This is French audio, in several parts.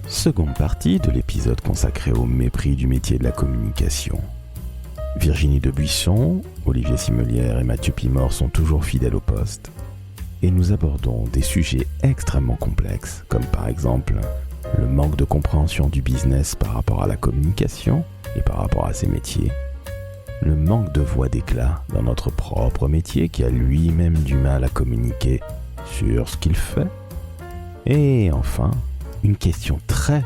Seconde partie de l'épisode consacré au mépris du métier de la communication. Virginie Debuisson, Olivier Simelière et Mathieu Pimor sont toujours fidèles au poste. Et nous abordons des sujets extrêmement complexes, comme par exemple le manque de compréhension du business par rapport à la communication et par rapport à ses métiers, le manque de voix d'éclat dans notre propre métier qui a lui-même du mal à communiquer sur ce qu'il fait, et enfin, une question très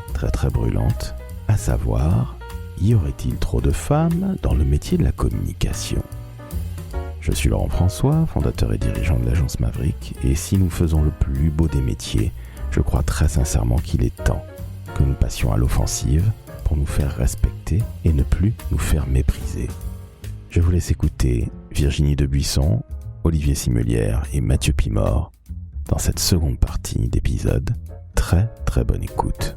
brûlante, à savoir, y aurait-il trop de femmes dans le métier de la communication ? Je suis Laurent François, fondateur et dirigeant de l'agence Maverick, et si nous faisons le plus beau des métiers, je crois très sincèrement qu'il est temps que nous passions à l'offensive pour nous faire respecter et ne plus nous faire mépriser. Je vous laisse écouter Virginie Debuisson, Olivier Simelière et Mathieu Pimor dans cette seconde partie d'épisode. Très bonne écoute.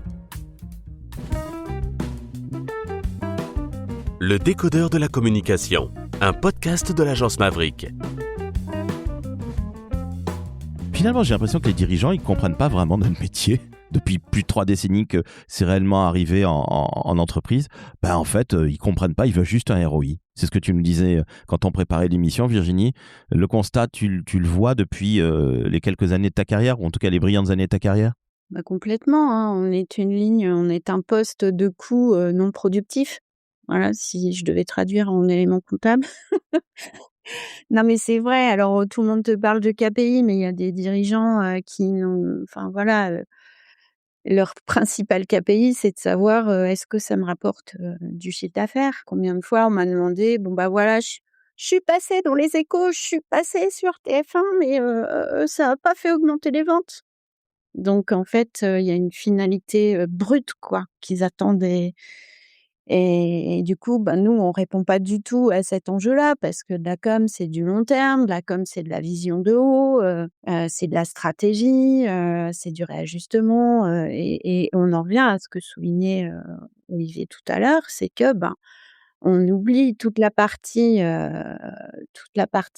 Le décodeur de la communication, un podcast de l'agence Maverick. Finalement, j'ai l'impression que les dirigeants, ils comprennent pas vraiment notre métier. Depuis plus de 3 décennies que c'est réellement arrivé en entreprise, en fait, ils comprennent pas, ils veulent juste un ROI. C'est ce que tu nous disais quand on préparait l'émission, Virginie. Le constat, tu le vois depuis les quelques années de ta carrière, ou en tout cas les brillantes années de ta carrière ? Complètement, hein. On est un poste de coût non productif. Voilà, si je devais traduire en éléments comptables. Non, mais c'est vrai. Alors, tout le monde te parle de KPI, mais il y a des dirigeants qui n'ont, enfin voilà, leur principal KPI, c'est de savoir est-ce que ça me rapporte du chiffre d'affaires. Combien de fois on m'a demandé, voilà, je suis passée dans les Échos, je suis passée sur TF1, mais ça n'a pas fait augmenter les ventes. Donc en fait, il y a une finalité brute quoi qu'ils attendent et du coup, nous on répond pas du tout à cet enjeu-là parce que de la com, c'est du long terme, de la com, c'est de la vision de haut, c'est de la stratégie, c'est du réajustement, et on en revient à ce que soulignait Olivier tout à l'heure, c'est que, on oublie toute la partie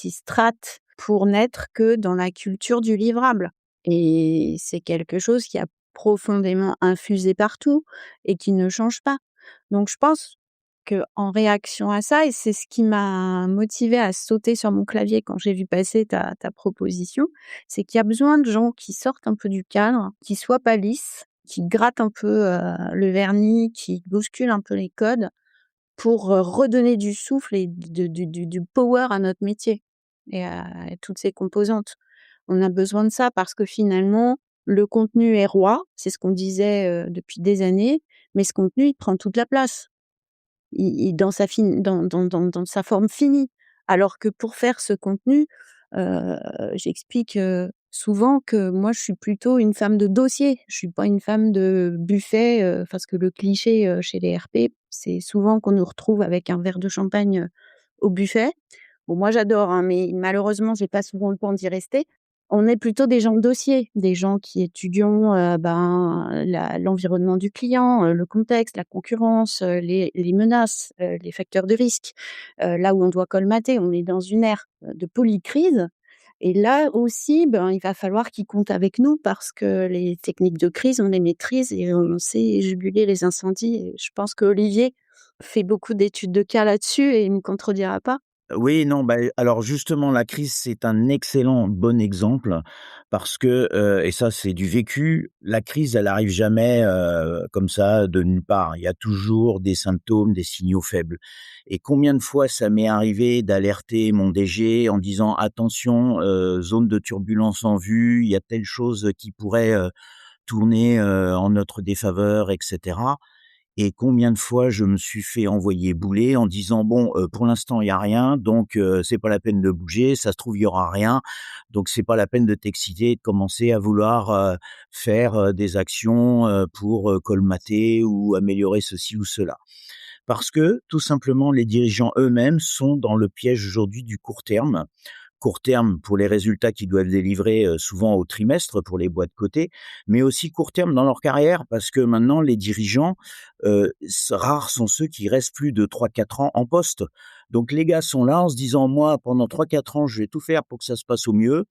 strat pour n'être que dans la culture du livrable. Et c'est quelque chose qui a profondément infusé partout et qui ne change pas. Donc je pense qu'en réaction à ça, et c'est ce qui m'a motivée à sauter sur mon clavier quand j'ai vu passer ta proposition, c'est qu'il y a besoin de gens qui sortent un peu du cadre, qui soient pas lisses, qui grattent un peu le vernis, qui bousculent un peu les codes pour redonner du souffle et du power à notre métier et à toutes ses composantes. On a besoin de ça parce que finalement, le contenu est roi, c'est ce qu'on disait depuis des années, mais ce contenu, il prend toute la place. Dans sa forme finie. Alors que pour faire ce contenu, j'explique souvent que moi, je suis plutôt une femme de dossier. Je suis pas une femme de buffet, parce que le cliché chez les RP, c'est souvent qu'on nous retrouve avec un verre de champagne au buffet. Bon, moi j'adore, hein, mais malheureusement, j'ai pas souvent le temps d'y rester. On est plutôt des gens de dossier, des gens qui étudions, l'environnement du client, le contexte, la concurrence, les menaces, les facteurs de risque. Là où on doit colmater, on est dans une ère de polycrise et là aussi, il va falloir qu'ils comptent avec nous parce que les techniques de crise, on les maîtrise et on sait juguler les incendies et je pense qu'Olivier fait beaucoup d'études de cas là-dessus et il me contredira pas. Oui, non, alors justement, la crise, c'est un excellent bon exemple parce que, et ça, c'est du vécu, la crise, elle arrive jamais comme ça de nulle part. Il y a toujours des symptômes, des signaux faibles. Et combien de fois ça m'est arrivé d'alerter mon DG en disant: «Attention, zone de turbulence en vue, il y a telle chose qui pourrait tourner en notre défaveur», et cetera. Et combien de fois je me suis fait envoyer bouler en disant: «Bon, pour l'instant, il y a rien, donc c'est pas la peine de bouger. Ça se trouve, il y aura rien, donc c'est pas la peine de t'exciter et de commencer à vouloir faire des actions pour colmater ou améliorer ceci ou cela». Parce que, tout simplement, les dirigeants eux-mêmes sont dans le piège aujourd'hui du court terme. Court terme pour les résultats qu'ils doivent délivrer souvent au trimestre pour les boîtes cotées, mais aussi court terme dans leur carrière parce que maintenant les dirigeants, rares sont ceux qui restent plus de 3-4 ans en poste. Donc les gars sont là en se disant: «Moi, pendant 3-4 ans, je vais tout faire pour que ça se passe au mieux.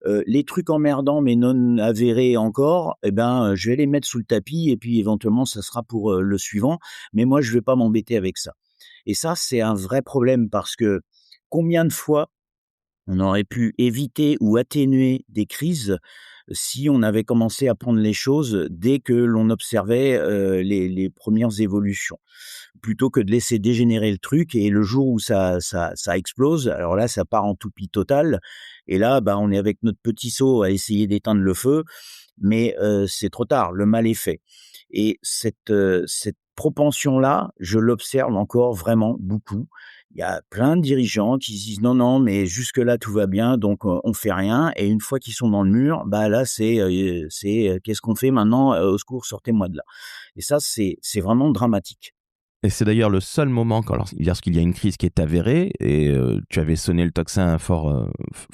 Les trucs emmerdants mais non avérés encore, eh ben, je vais les mettre sous le tapis et puis éventuellement ça sera pour, le suivant, mais moi je vais pas m'embêter avec ça». Et ça, c'est un vrai problème parce que combien de fois on aurait pu éviter ou atténuer des crises si on avait commencé à prendre les choses dès que l'on observait, les 1res évolutions. Plutôt que de laisser dégénérer le truc et le jour où ça explose, alors là, ça part en toupie totale et là, bah, on est avec notre petit seau à essayer d'éteindre le feu, mais c'est trop tard, le mal est fait. Et cette propension-là, je l'observe encore vraiment beaucoup. Il y a plein de dirigeants qui se disent: «Non, non, mais jusque-là, tout va bien, donc on fait rien» et une fois qu'ils sont dans le mur, bah, là, «Qu'est-ce qu'on fait maintenant? Au secours, sortez-moi de là» et ça, c'est vraiment dramatique. Et c'est d'ailleurs le seul moment lorsqu'il y a une crise qui est avérée, et tu avais sonné le tocsin fort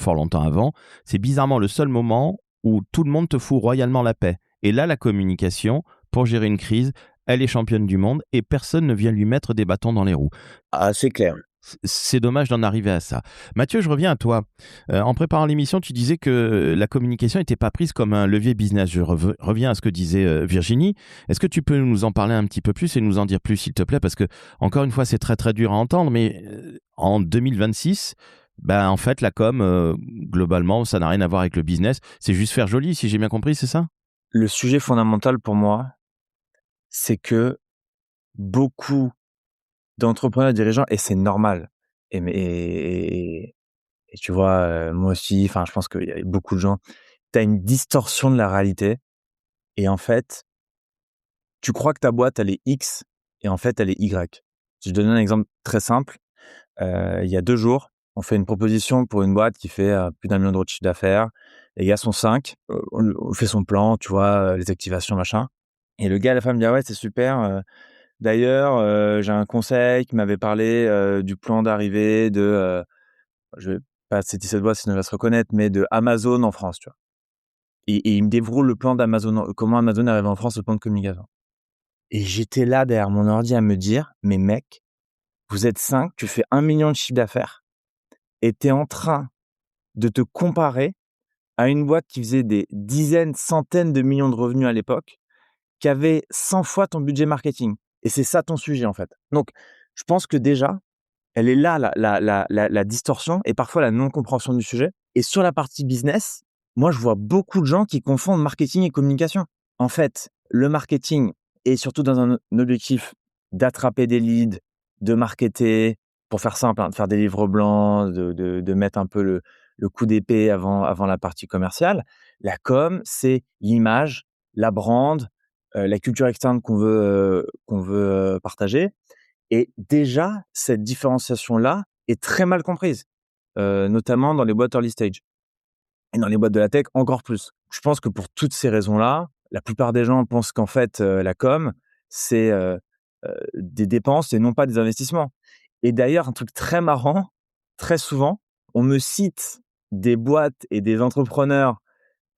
longtemps avant, c'est bizarrement le seul moment où tout le monde te fout royalement la paix. Et là, la communication, pour gérer une crise, elle est championne du monde et personne ne vient lui mettre des bâtons dans les roues. Ah, c'est clair. C'est dommage d'en arriver à ça. Mathieu, je reviens à toi. En préparant l'émission, tu disais que la communication n'était pas prise comme un levier business. Je reviens à ce que disait Virginie. Est-ce que tu peux nous en parler un petit peu plus et nous en dire plus, s'il te plaît? Parce que, encore une fois, c'est très très dur à entendre, mais en 2026, ben, en fait, la com, globalement, ça n'a rien à voir avec le business. C'est juste faire joli, si j'ai bien compris, c'est ça? Le sujet fondamental pour moi, c'est que beaucoup d'entrepreneurs dirigeants, et c'est normal, et tu vois, moi aussi, enfin, je pense qu'il y a beaucoup de gens, tu as une distorsion de la réalité et en fait, tu crois que ta boîte, elle est X et en fait, elle est Y. Je te donne un exemple très simple. Il y a 2 jours, on fait une proposition pour une boîte qui fait, plus d'1 million € de chiffre d'affaires. Les gars sont 5, on fait son plan, tu vois, les activations, machin et le gars à la fin me dit: «Ah ouais, c'est super, d'ailleurs, j'ai un conseil qui m'avait parlé, du plan d'arrivée de, je vais pas citer cette boîte sinon elle va se reconnaître, mais de Amazon en France», tu vois? Et il me déroule le plan d'Amazon, comment Amazon est arrivé en France, le plan de communication. Et j'étais là derrière mon ordi à me dire: «Mais mec, vous êtes 5, tu fais 1 million de chiffre d'affaires et tu es en train de te comparer à une boîte qui faisait des dizaines, centaines de millions de revenus à l'époque, qui avait 100 fois ton budget marketing et c'est ça ton sujet, en fait». Donc je pense que déjà, elle est là la distorsion et parfois la non-compréhension du sujet. Et sur la partie business, moi, je vois beaucoup de gens qui confondent marketing et communication. En fait, le marketing est surtout dans un objectif d'attraper des leads, de marketer, pour faire simple, hein, de faire des livres blancs, de mettre un peu le coup d'épée avant la partie commerciale. La com, c'est l'image, la brand, la culture externe qu'on veut partager. Et déjà, cette différenciation-là est très mal comprise, notamment dans les boîtes early stage et dans les boîtes de la tech encore plus. Je pense que pour toutes ces raisons-là, la plupart des gens pensent qu'en fait, la com, c'est, des dépenses et non pas des investissements. Et d'ailleurs, un truc très marrant, très souvent, on me cite des boîtes et des entrepreneurs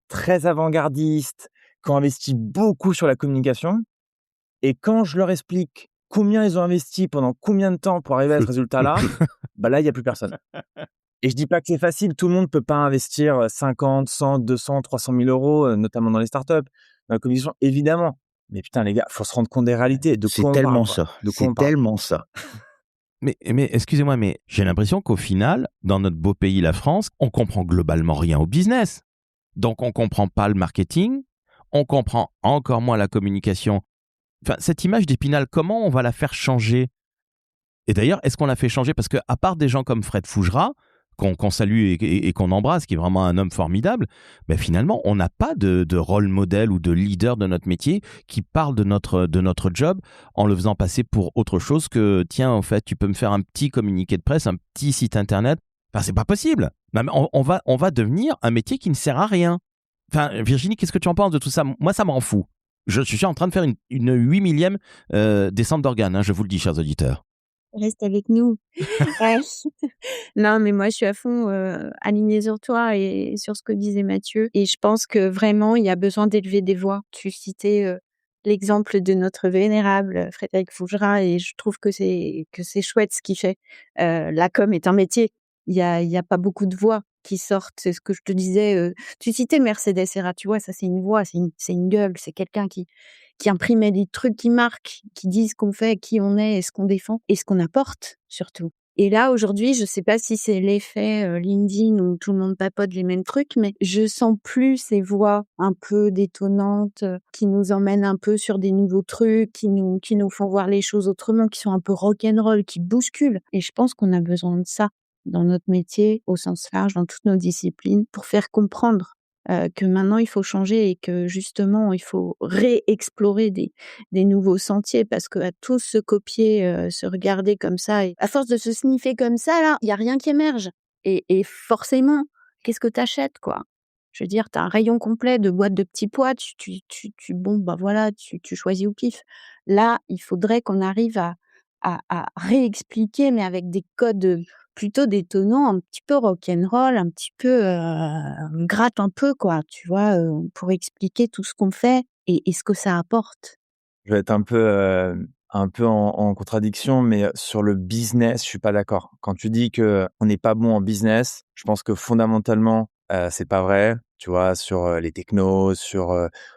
très avant-gardistes qui ont investi beaucoup sur la communication et quand je leur explique combien ils ont investi pendant combien de temps pour arriver à ce résultat-là, bah là, il y a plus personne. Et je dis pas que c'est facile, tout le monde peut pas investir 50, 100, 200, 300 000 €, notamment dans les startups, dans la communication, évidemment. Mais putain, les gars, faut se rendre compte des réalités. De C'est quoi on parle, tellement quoi. ça, De quoi c'est on parle. tellement ça. Mais excusez-moi, mais j'ai l'impression qu'au final, dans notre beau pays, la France, on comprend globalement rien au business. Donc, on comprend pas le marketing, on comprend encore moins la communication. Enfin, cette image d'Épinal, comment on va la faire changer? Et d'ailleurs, est-ce qu'on l'a fait changer? Parce qu'à part des gens comme Fred Fougerat, qu'on salue et qu'on embrasse, qui est vraiment un homme formidable, ben finalement, on n'a pas de rôle modèle ou de leader de notre métier qui parle de notre job en le faisant passer pour autre chose que, tiens, en fait, tu peux me faire un petit communiqué de presse, un petit site internet. Enfin, c'est pas possible. Non, mais on va devenir un métier qui ne sert à rien. Enfin, Virginie, qu'est-ce que tu en penses de tout ça? Moi, ça me rend fou. Je suis en train de faire une 8 millième descente d'organes, hein, je vous le dis, chers auditeurs. Reste avec nous. Ouais. Non, mais moi, je suis à fond, alignée sur toi et sur ce que disait Mathieu et je pense que vraiment, il y a besoin d'élever des voix. Tu citais, l'exemple de notre vénérable Frédéric Fougerat et je trouve que c'est chouette ce qu'il fait. La com est un métier. Il y a pas beaucoup de voix qui sortent. C'est ce que je te disais, tu citais Mercedes Serra, tu vois? Ça, c'est une voix, c'est une gueule, c'est quelqu'un qui imprimait des trucs qui marquent, qui disent ce qu'on fait, qui on est et ce qu'on défend et ce qu'on apporte surtout. Et là, aujourd'hui, je sais pas si c'est l'effet, LinkedIn où tout le monde papote les mêmes trucs, mais je sens plus ces voix un peu détonnantes, qui nous emmènent un peu sur des nouveaux trucs, qui nous font voir les choses autrement, qui sont un peu rock'n'roll, qui bousculent. Et je pense qu'on a besoin de ça dans notre métier, au sens large, dans toutes nos disciplines, pour faire comprendre, que maintenant il faut changer et que justement il faut réexplorer des nouveaux sentiers parce qu'à tous se copier, se regarder comme ça et à force de se sniffer comme ça là, il y a rien qui émerge et forcément, qu'est-ce que t'achètes quoi? Je veux dire, tu as un rayon complet de boîtes de petits pois, tu bon, bah, voilà, tu choisis au pif. Là, il faudrait qu'on arrive à réexpliquer mais avec des codes, plutôt détonnants, un petit peu rock'n'roll, un petit peu, gratte un peu quoi, tu vois? Pour expliquer tout ce qu'on fait et ce que ça apporte. Je vais être un peu en contradiction, mais sur le business, je suis pas d'accord. Quand tu dis que on n'est pas bon en business, je pense que fondamentalement, c'est pas vrai. Tu vois? Sur, les technos, en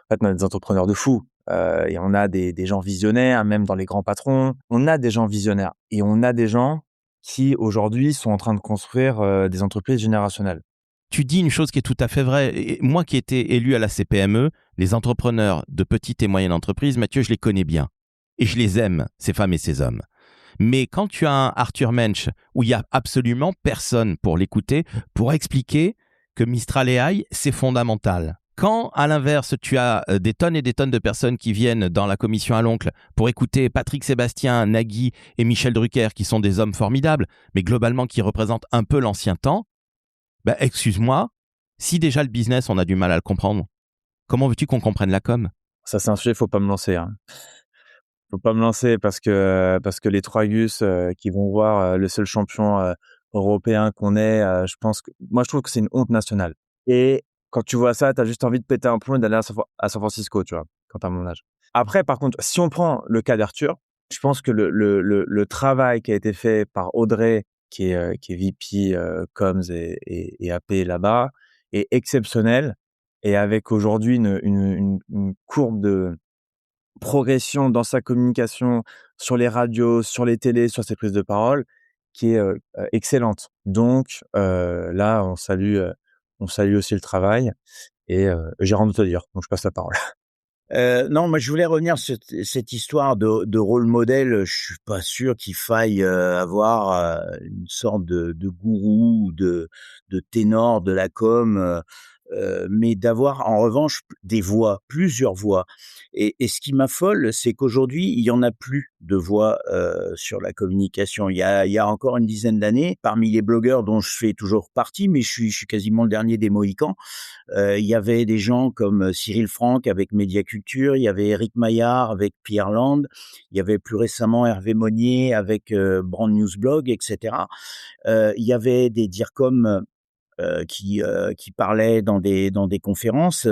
fait, on a des entrepreneurs de fous, et on a des gens visionnaires, même dans les grands patrons. On a des gens visionnaires et on a des gens qui, aujourd'hui, sont en train de construire, des entreprises générationnelles. Tu dis une chose qui est tout à fait vraie. Et moi qui étais élu à la CPME, les entrepreneurs de petites et moyennes entreprises, Mathieu, je les connais bien. Et je les aime, ces femmes et ces hommes. Mais quand tu as un Arthur Mensch où il y a absolument personne pour l'écouter, pour expliquer que Mistral AI, c'est fondamental. Quand, à l'inverse, tu as des tonnes et des tonnes de personnes qui viennent dans la commission à l'oncle pour écouter Patrick Sébastien, Nagui et Michel Drucker, qui sont des hommes formidables, mais globalement qui représentent un peu l'ancien temps, bah, excuse-moi, si déjà le business, on a du mal à le comprendre, comment veux-tu qu'on comprenne la com? Ça, c'est un sujet, faut pas me lancer, hein. Faut pas me lancer parce que les 3 Gus, qui vont voir, le seul champion, européen qu'on ait, je trouve que c'est une honte nationale. Et quand tu vois ça, tu as juste envie de péter un plomb et d'aller à San Francisco, tu vois? Quand tu as mon âge. Après, par contre, si on prend le cas d'Arthur, je pense que le travail qui a été fait par Audrey, qui est VP, comms et AP là-bas, est exceptionnel et avec aujourd'hui une courbe de progression dans sa communication sur les radios, sur les télés, sur ses prises de parole, qui est, excellente. Donc, là, on salue aussi le travail et j'ai rien d'autre à dire, donc je passe la parole. Non, moi je voulais revenir sur cette histoire de rôle modèle. Je suis pas sûr qu'il faille avoir une sorte de gourou ou de ténor de la com, mais d'avoir en revanche des voix, plusieurs voix. Et ce qui m'affole, c'est qu'aujourd'hui il y en a plus de voix sur la communication. Il y a encore une dizaine d'années, parmi les blogueurs dont je fais toujours partie, mais je suis quasiment le dernier des Mohicans. Il y avait des gens comme Cyril Franck avec Mediaculture, il y avait Éric Maillard avec Pierre Land, il y avait plus récemment Hervé Monnier avec Brand News Blog, etc. Il y avait des DIRCOM qui parlaient dans des conférences.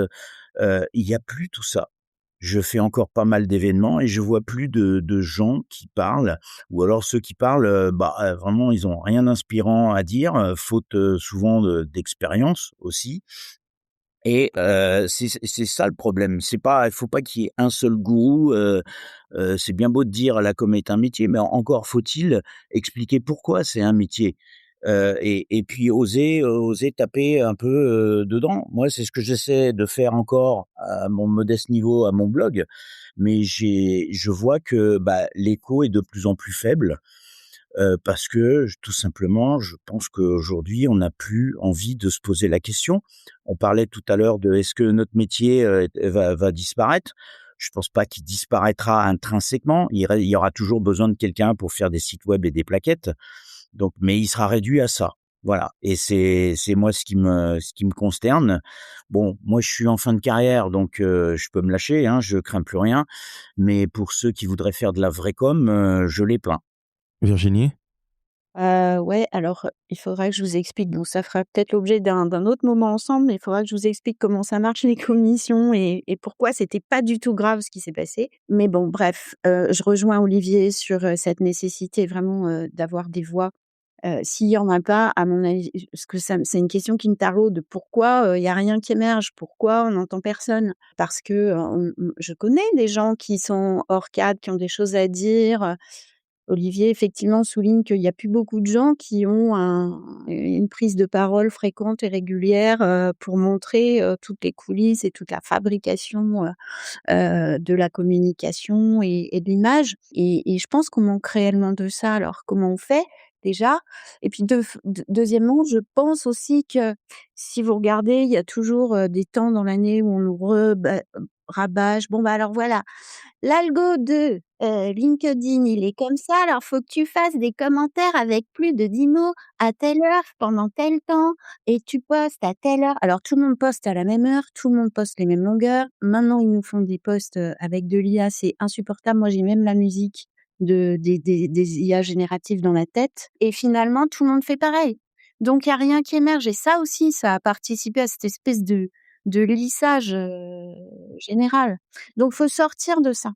Il y a plus tout ça. Je fais encore pas mal d'événements et je vois plus de gens qui parlent, ou alors ceux qui parlent, vraiment ils ont rien d'inspirant à dire, faute souvent d'expérience aussi. Et c'est ça le problème. C'est pas, il faut pas qu'il y ait un seul gourou. C'est bien beau de dire la com est un métier, mais encore faut-il expliquer pourquoi c'est un métier. Et puis oser taper un peu dedans. Moi, c'est ce que j'essaie de faire encore à mon modeste niveau, à mon blog. Mais je vois que l'écho est de plus en plus faible. Parce que tout simplement, je pense qu'aujourd'hui, on n'a plus envie de se poser la question. On parlait tout à l'heure de est-ce que notre métier va disparaître? Je pense pas qu'il disparaîtra intrinsèquement. Il y aura toujours besoin de quelqu'un pour faire des sites web et des plaquettes. Donc, mais il sera réduit à ça. Voilà. Et c'est moi ce qui me consterne. Bon, moi je suis en fin de carrière, donc je peux me lâcher, hein, je crains plus rien. Mais pour ceux qui voudraient faire de la vraie com, je les plains. Virginie? Ouais, alors, il faudra que je vous explique. Bon, ça fera peut-être l'objet d'un autre moment ensemble, mais il faudra que je vous explique comment ça marche les commissions et pourquoi c'était pas du tout grave ce qui s'est passé. Mais bon, bref, je rejoins Olivier sur, cette nécessité vraiment, d'avoir des voix. S'il y en a pas, à mon avis, parce que ça c'est une question qui me taraude, pourquoi, il y a rien qui émerge? Pourquoi on n'entend personne? Parce que, je connais des gens qui sont hors cadre, qui ont des choses à dire. Olivier, effectivement, souligne qu'il y a plus beaucoup de gens qui ont une prise de parole fréquente et régulière, pour montrer, toutes les coulisses et toute la fabrication, de la communication et de l'image et je pense qu'on manque réellement de ça. Alors comment on fait déjà? Et puis deuxièmement, je pense aussi que si vous regardez, il y a toujours, des temps dans l'année où on nous rabâche: «Bon, bah, alors voilà, l'algo de, LinkedIn, il est comme ça, alors faut que tu fasses des commentaires avec plus de 10 mots à telle heure, pendant tel temps et tu postes à telle heure». Alors tout le monde poste à la même heure, tout le monde poste les mêmes longueurs. Maintenant, ils nous font des posts, avec de l'IA, c'est insupportable. Moi, j'ai même la musique des IA génératives dans la tête et finalement, tout le monde fait pareil. Donc il y a rien qui émerge et ça aussi, ça a participé à cette espèce de lissage, général. Donc faut sortir de ça.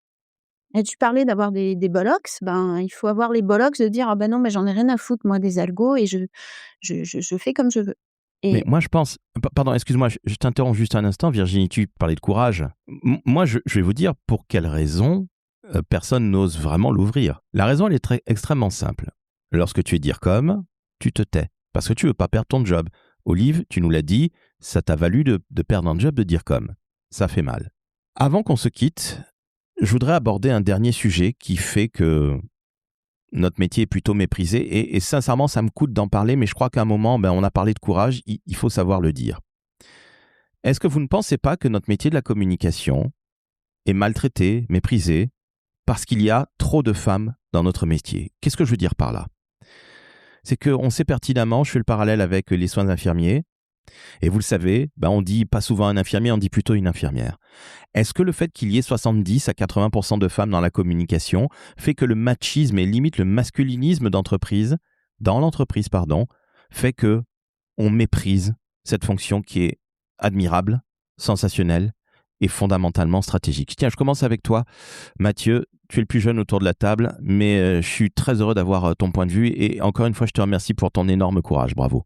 Et tu parlais d'avoir des bollocks, ben, il faut avoir les bollocks de dire: «Ah ben non, mais j'en ai rien à foutre moi des algos et je fais comme je veux» Mais et moi, je pense. Pardon, excuse-moi, je t'interromps juste un instant, Virginie. Tu parlais de courage. Moi, je vais vous dire pour quelle raison personne n'ose vraiment l'ouvrir. La raison, elle est extrêmement simple. Lorsque tu es DIRCOM, tu te tais parce que tu veux pas perdre ton job. Olive, tu nous l'as dit, ça t'a valu de perdre un job de DIRCOM. Ça fait mal. Avant qu'on se quitte, je voudrais aborder un dernier sujet qui fait que notre métier est plutôt méprisé et sincèrement, ça me coûte d'en parler, mais je crois qu'à un moment, on a parlé de courage, il faut savoir le dire. Est-ce que vous ne pensez pas que notre métier de la communication est maltraité, méprisé, parce qu'il y a trop de femmes dans notre métier? Qu'est-ce que je veux dire par là? C'est qu'on sait pertinemment, je fais le parallèle avec les soins infirmiers, et vous le savez, on dit pas souvent un infirmier, on dit plutôt une infirmière. Est-ce que le fait qu'il y ait 70 à 80% de femmes dans la communication fait que le machisme et limite le masculinisme dans l'entreprise, fait que on méprise cette fonction qui est admirable, sensationnelle et fondamentalement stratégique? Tiens, je commence avec toi, Mathieu. Tu es le plus jeune autour de la table, mais je suis très heureux d'avoir ton point de vue et encore une fois, je te remercie pour ton énorme courage. Bravo.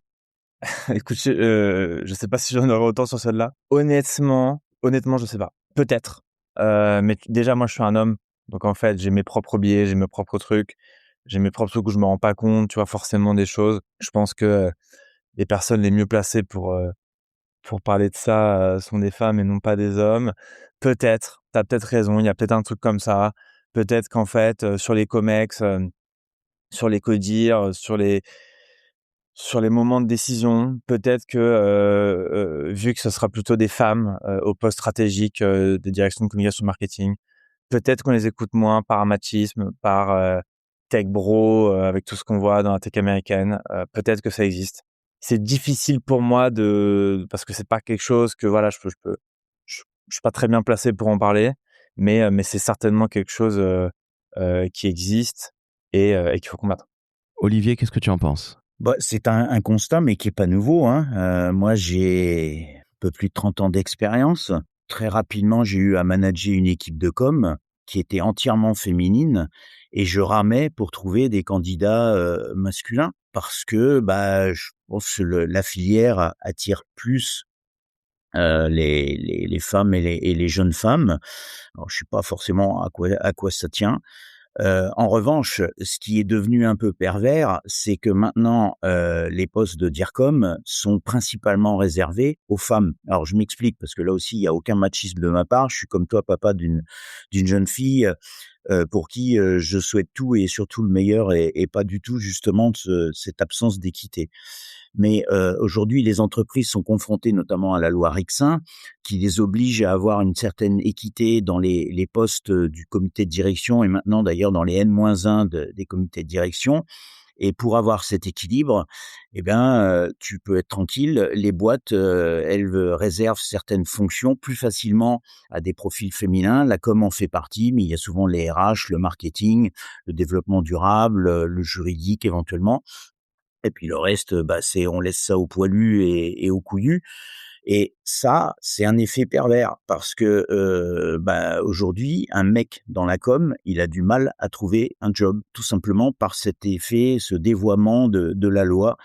Écoute, je sais pas si j'en aurai autant sur celle-là. Honnêtement, je sais pas. Peut-être. Mais déjà, moi, je suis un homme. Donc, en fait, j'ai mes propres biais, j'ai mes propres trucs. J'ai mes propres trucs où je me rends pas compte, tu vois, forcément des choses. Je pense que les personnes les mieux placées pour parler de ça sont des femmes et non pas des hommes. Peut-être. T'as peut-être raison. Il y a peut-être un truc comme ça. Peut-être qu'en fait, sur les comex, sur les codires, sur les moments de décision, peut-être que vu que ce sera plutôt des femmes au poste stratégique de direction de communication marketing, peut-être qu'on les écoute moins par machisme, par tech bro, avec tout ce qu'on voit dans la tech américaine. Peut-être que ça existe. C'est difficile pour moi parce que c'est pas quelque chose que voilà, je suis pas très bien placé pour en parler, mais c'est certainement quelque chose qui existe et qu'il faut combattre. Olivier, qu'est-ce que tu en penses? Bah, c'est un constat, mais qui est pas nouveau, hein. Moi, j'ai un peu plus de 30 ans d'expérience. Très rapidement, j'ai eu à manager une équipe de com qui était entièrement féminine et je ramais pour trouver des candidats, masculins parce que, je pense que la filière attire plus, les femmes et les jeunes femmes. Alors je sais pas forcément à quoi ça tient. En revanche, ce qui est devenu un peu pervers, c'est que maintenant, les postes de DIRCOM sont principalement réservés aux femmes. Alors je m'explique, parce que là aussi, il y a aucun machisme de ma part. Je suis comme toi, papa d'une jeune fille, pour qui, je souhaite tout et surtout le meilleur et pas du tout justement cette absence d'équité. Mais aujourd'hui, les entreprises sont confrontées notamment à la loi Rixin, qui les oblige à avoir une certaine équité dans les postes du comité de direction et maintenant d'ailleurs dans les N-1 des comités de direction. Et pour avoir cet équilibre, eh ben, tu peux être tranquille. Les boîtes, elles, réservent certaines fonctions plus facilement à des profils féminins. La com en fait partie, mais il y a souvent les RH, le marketing, le développement durable, le juridique éventuellement. Et puis le reste, bah, c'est on laisse ça aux poilus et aux couillus. Et ça, c'est un effet pervers parce que, bah, aujourd'hui, un mec dans la com, il a du mal à trouver un job, tout simplement par cet effet, ce dévoiement de la loi.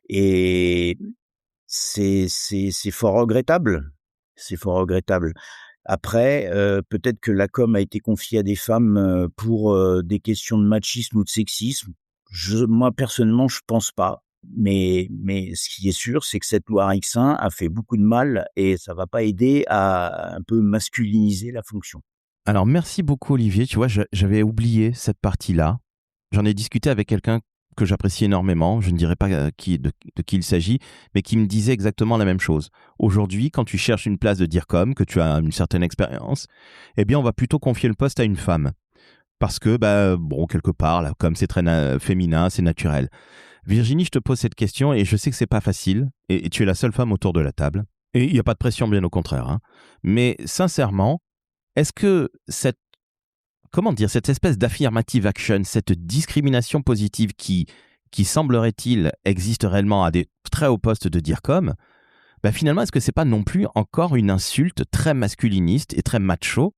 Et c'est fort regrettable. C'est fort regrettable. Après, peut-être que la com a été confiée à des femmes, pour, des questions de machisme ou de sexisme. Moi, personnellement, je pense pas. Mais ce qui est sûr, c'est que cette loi X1 a fait beaucoup de mal et ça va pas aider à un peu masculiniser la fonction. Alors, merci beaucoup, Olivier. Tu vois, j'avais oublié cette partie-là. J'en ai discuté avec quelqu'un que j'apprécie énormément. Je ne dirai pas de qui il s'agit, mais qui me disait exactement la même chose. Aujourd'hui, quand tu cherches une place de DIRCOM, que tu as une certaine expérience, eh bien, on va plutôt confier le poste à une femme. Parce que, bah, bon, quelque part, là, comme c'est très féminin, c'est naturel. Virginie, je te pose cette question et je sais que c'est pas facile et tu es la seule femme autour de la table. Et il n'y a pas de pression, bien au contraire, hein. Mais sincèrement, est-ce que cette espèce d'affirmative action, cette discrimination positive qui semblerait-il existe réellement à des très hauts postes de DIRCOM, bah finalement, est-ce que c'est pas non plus encore une insulte très masculiniste et très macho?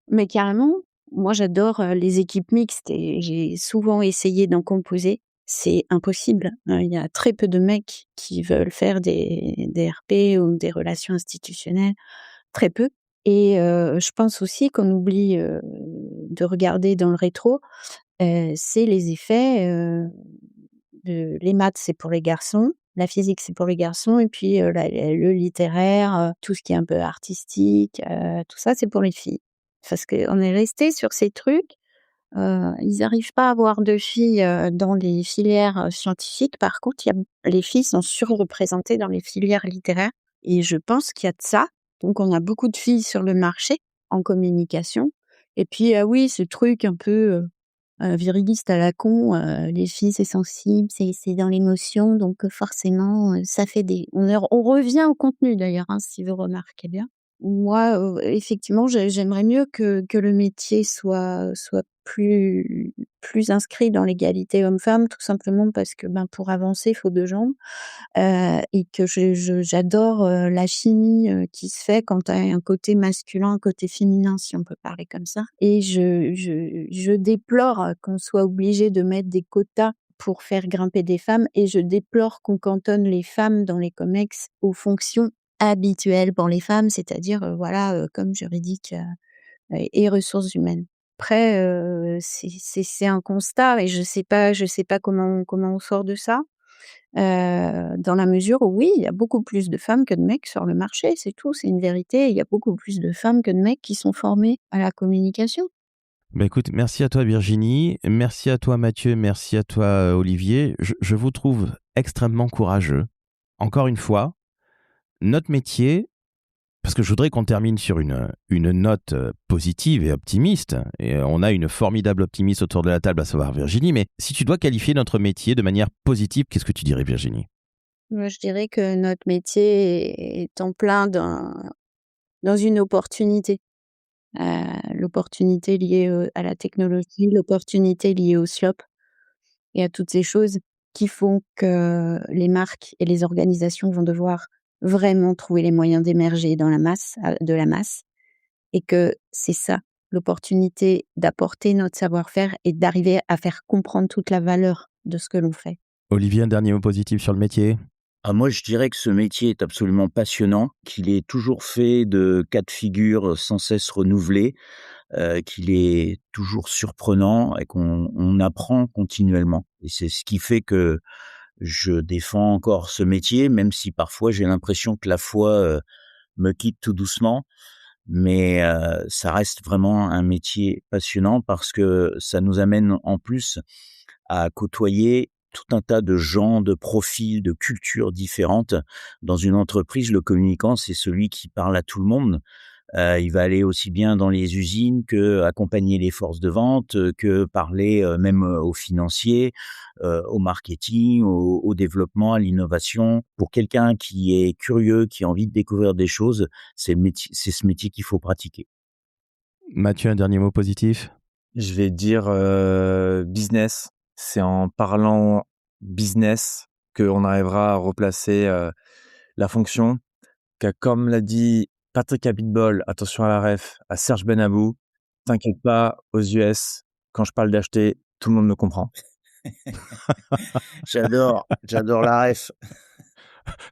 Mais carrément, moi j'adore les équipes mixtes et j'ai souvent essayé d'en composer. C'est impossible. Il y a très peu de mecs qui veulent faire des RP ou des relations institutionnelles, très peu. Et je pense aussi qu'on oublie de regarder dans le rétro, c'est les effets les maths, c'est pour les garçons, la physique, c'est pour les garçons et puis le littéraire, tout ce qui est un peu artistique, tout ça, c'est pour les filles. Parce qu'on est resté sur ces trucs, ils arrivent pas à avoir de filles, dans les filières, scientifiques. Par contre, il y a les filles sont surreprésentées dans les filières littéraires et je pense qu'il y a de ça. Donc on a beaucoup de filles sur le marché, en communication et puis, oui, ce truc un peu, viriliste à la con, les filles c'est sensible, c'est dans l'émotion donc forcément, ça fait des on revient au contenu d'ailleurs, hein, si vous remarquez bien. Moi, effectivement, j'aimerais mieux que le métier soit plus inscrit dans l'égalité homme-femme, tout simplement parce que, ben, pour avancer, il faut 2 jambes, et que j'adore, la chimie, qui se fait quand tu as un côté masculin, un côté féminin, si on peut parler comme ça et je déplore, qu'on soit obligé de mettre des quotas pour faire grimper des femmes et je déplore qu'on cantonne les femmes dans les comex aux fonctions habituelles pour les femmes, c'est-à-dire, voilà, comme juridique, et ressources humaines. Après, c'est un constat et je sais pas comment on sort de ça. Dans la mesure où oui, il y a beaucoup plus de femmes que de mecs sur le marché, c'est tout, c'est une vérité. Il y a beaucoup plus de femmes que de mecs qui sont formés à la communication. Bah écoute, merci à toi Virginie, merci à toi Mathieu, merci à toi Olivier. Je vous trouve extrêmement courageux. Encore une fois, notre métier, parce que je voudrais qu'on termine sur une note positive et optimiste, et on a une formidable optimiste autour de la table, à savoir Virginie, mais si tu dois qualifier notre métier de manière positive, qu'est-ce que tu dirais Virginie? Moi, je dirais que notre métier est en plein dans une opportunité. L'opportunité liée, à la technologie, l'opportunité liée au SIOP et à toutes ces choses qui font que les marques et les organisations vont devoir vraiment trouver les moyens d'émerger dans la masse, de la masse et que c'est ça, l'opportunité d'apporter notre savoir-faire et d'arriver à faire comprendre toute la valeur de ce que l'on fait. Olivier, un dernier mot positif sur le métier? Ah, moi, je dirais que ce métier est absolument passionnant, qu'il est toujours fait de cas de figure sans cesse renouvelés, qu'il est toujours surprenant et qu'on apprend continuellement. Et c'est ce qui fait que je défends encore ce métier, même si parfois j'ai l'impression que la foi, me quitte tout doucement. Mais, ça reste vraiment un métier passionnant parce que ça nous amène en plus à côtoyer tout un tas de gens, de profils, de cultures différentes. Dans une entreprise, le communicant, c'est celui qui parle à tout le monde. Il va aller aussi bien dans les usines que accompagner les forces de vente, que parler même aux financiers, au marketing, au développement, à l'innovation. Pour quelqu'un qui est curieux, qui a envie de découvrir des choses, c'est ce métier qu'il faut pratiquer. Mathieu, un dernier mot positif? Je vais dire business. C'est en parlant business qu'on arrivera à replacer la fonction. Comme l'a dit Patrick Abitbol, attention à la ref, à Serge Benabou, t'inquiète pas, aux US, quand je parle d'acheter, tout le monde me comprend. J'adore la ref.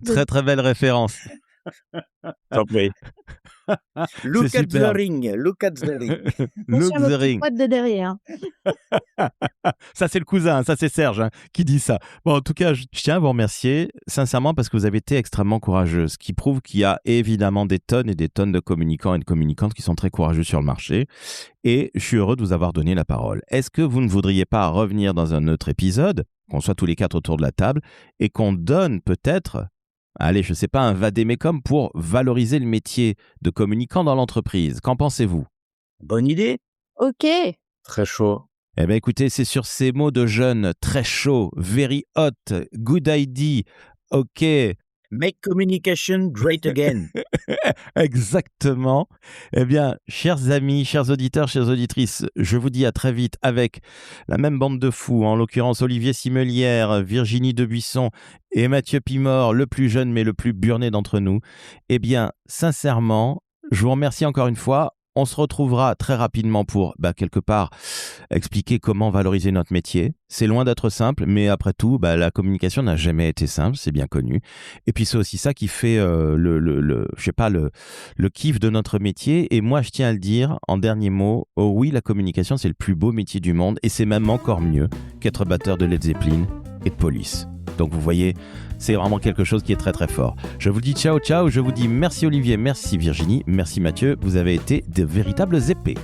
Très très belle référence. Tant pis. Look C'est at the superbe. ring, look at the ring. Look Attention à the vos petites ring. potes de derrière. Ça, c'est le cousin, ça, c'est Serge qui dit ça. Bon, en tout cas, je tiens à vous remercier sincèrement parce que vous avez été extrêmement courageux, ce qui prouve qu'il y a évidemment des tonnes et des tonnes de communicants et de communicantes qui sont très courageux sur le marché. Et je suis heureux de vous avoir donné la parole. Est-ce que vous ne voudriez pas revenir dans un autre épisode, qu'on soit tous les 4 autour de la table, et qu'on donne peut-être, allez, je sais pas, un vadémécum pour valoriser le métier de communicant dans l'entreprise? Qu'en pensez-vous? Bonne idée. Ok. Très chaud. Eh bien, écoutez, c'est sur ces mots de jeunes très chauds, very hot, good idea, ok, Make communication great again. exactement. Eh bien, chers amis, chers auditeurs, chères auditrices, je vous dis à très vite avec la même bande de fous, en l'occurrence Olivier Simelière, Virginie Debuisson et Mathieu Pimor, le plus jeune mais le plus burné d'entre nous. Eh bien, sincèrement, je vous remercie encore une fois. On se retrouvera très rapidement pour, quelque part, expliquer comment valoriser notre métier. C'est loin d'être simple, mais après tout, la communication n'a jamais été simple, c'est bien connu. Et puis c'est aussi ça qui fait le kiff de notre métier. Et moi, je tiens à le dire en dernier mot, oh oui, la communication, c'est le plus beau métier du monde, et c'est même encore mieux qu'être batteur de Led Zeppelin et de Police. Donc vous voyez, c'est vraiment quelque chose qui est très très fort. Je vous dis ciao ciao, je vous dis merci Olivier, merci Virginie, merci Mathieu, vous avez été de véritables épées.